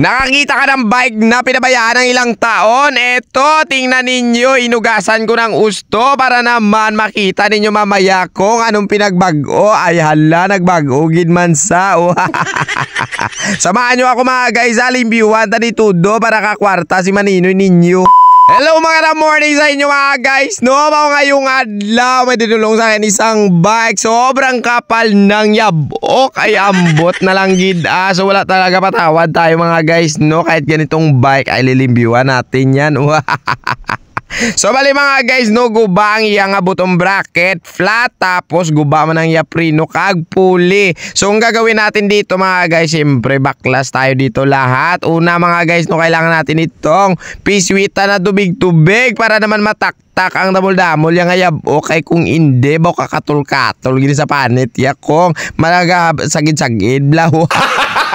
Nakakita ka ng bike na pinabayaan ng ilang taon? Eto, tingnan ninyo, inugasan ko ng gusto para naman makita ninyo mamaya kung anong pinagbago. Ay hala, nagbago gid man sa. Samahan nyo ako mga guys, alimbiwan tani tudo para kakwarta si Maninoy ninyo. Hello mga morning sa inyo mga guys. No, mga ngayong adlaw may dinulong sa akin isang bike. Sobrang kapal ng yabok ay ambot na lang gid. So wala talaga patawad tayo mga guys. No, kahit ganitong bike ay lilimbiwan natin yan. So bali mga guys, no, guba ang iya nga butong bracket flat, tapos guba man ang iya preno kag puli. So ang gagawin natin dito mga guys, siyempre baklas tayo dito lahat. Una mga guys, no, kailangan natin itong piswita na tubig-tubig para naman mataktak ang damol-damol yang ayab. Okay, kung hindi ba kakatol-katol gini sa panit ya kung malaga sagid-sagid blaw.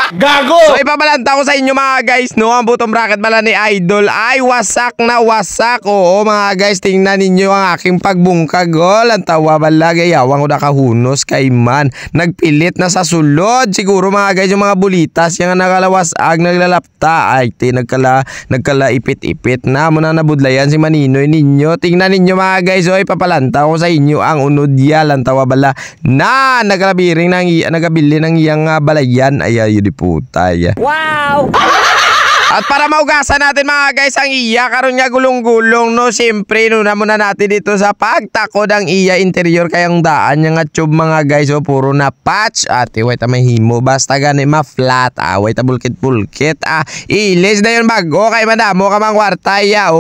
Gago! So ipabalanta ko sa inyo mga guys, no, ang butong bracket pala ni Idol ay wasak na wasak. Oo mga guys, tingnan ninyo ang aking pagbungkag. Ang tawa bala, gayawang ko nakahunos kay man. Nagpilit na sa sulod. Siguro mga guys, yung mga bulitas yung nakalawasag, naglalapta. Ay nagkala ipit-ipit na muna nabudlayan si Maninoy ninyo. Tingnan ninyo mga guys, ipapalanta ko sa inyo ang unod yan. Ang tawa bala na naglabiring nagabili ng iyang balayan. Ay yun putay. Wow! At para maugasan natin mga guys ang iya, karon nga gulong-gulong, no, siyempre nuna muna natin dito sa pagtakod ang iya interior kayang daan yung tube mga guys. Puro na patch at wait may himo basta gani ma-flat. Wait bulkit-bulkit. Ilis na yun bago kay madamo ka mang kwarta ya.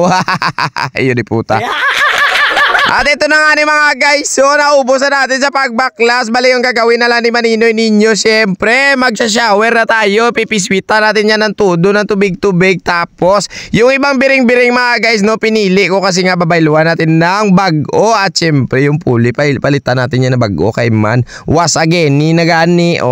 Ayun di puta. At ito na nga ni mga guys, so naubos na natin sa pagbaklas. Bali yung gagawin na lang ni Maninoy ninyo, siyempre magsha-shower na tayo. Pipiswita natin yan ng tudo ng tubig-tubig. Tapos yung ibang biring-biring mga guys, no, pinili ko kasi nga babayluan natin ng bago. At siyempre yung puli, palitan natin yan ng bago kay man was again ni nagani.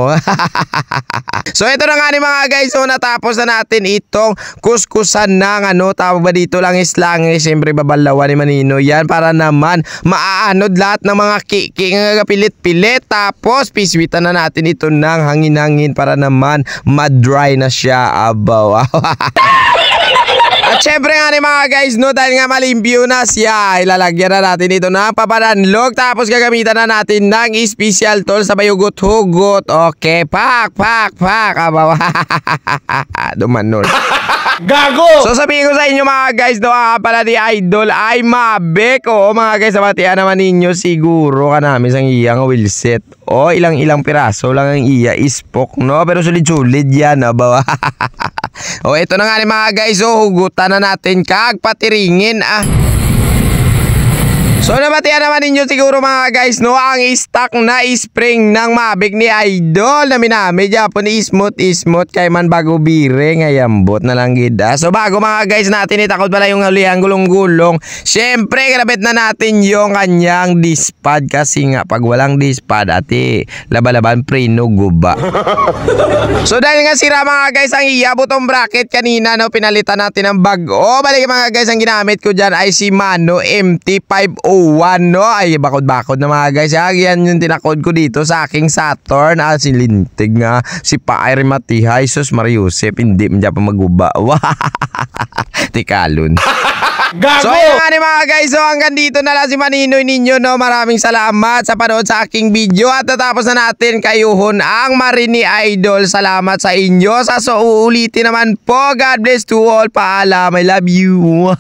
So ito na nga ni mga guys, so natapos na natin itong kuskusan ng tawag ba dito langis-langis. Siyempre babalawan ni Maninoy yan para naman maaanod lahat ng mga kiki nga pilit-pilit. Tapos piswitan na natin ito ng hangin-hangin para naman ma-dry na siya. Abaw. At syempre nga ni mga guys, no, dahil nga malimpyo na siya, ilalagyan na natin ito ng paparanlog. Tapos gagamitan na natin ng special tool sa bayugot-hugot. Okay, pak. Abaw. Dumanol. Gago! So sabihin ko sa inyo mga guys, no, pala ni Idol ay mabek. Oo mga guys, matiyan naman ninyo siguro ka namin sang iyang wheelset. Ilang piraso lang ang iya ispok, no, pero sulit-sulit yan. Abaw. Ito na nga ni mga guys, hugutan na natin kag patiringin. So nabatian naman ninyo siguro mga guys, no, ang stock na spring ng Mavic ni Idol na minami Japon smooth kay man bago bire ngayambot na lang gida. So bago mga guys natin itakot pala yung hulihang gulong-gulong, syempre grabit na natin yung kanyang dispad kasi nga pag walang dispad ati labalaban preno guba. So dahil nga sira mga guys ang iya butong bracket kanina, no, pinalitan natin ng bago. Balik mga guys, ang ginamit ko dyan ay Shimano MT-501, no, ay bakod-bakod na mga guys. Yan yung tinakod ko dito sa aking Saturn. Si Lintig nga, si Paay Matihay, sus Mariusep, hindi man pa maguba. Tikalon. Gago! So ayun nga ni mga guys, so hanggang dito na lang si Maninoy ninyo, no. Maraming salamat sa panood sa aking video. At natapos na natin kayuhon ang Marini Idol. Salamat sa inyo. So uulitin naman po. God bless to all. Paalam. I love you.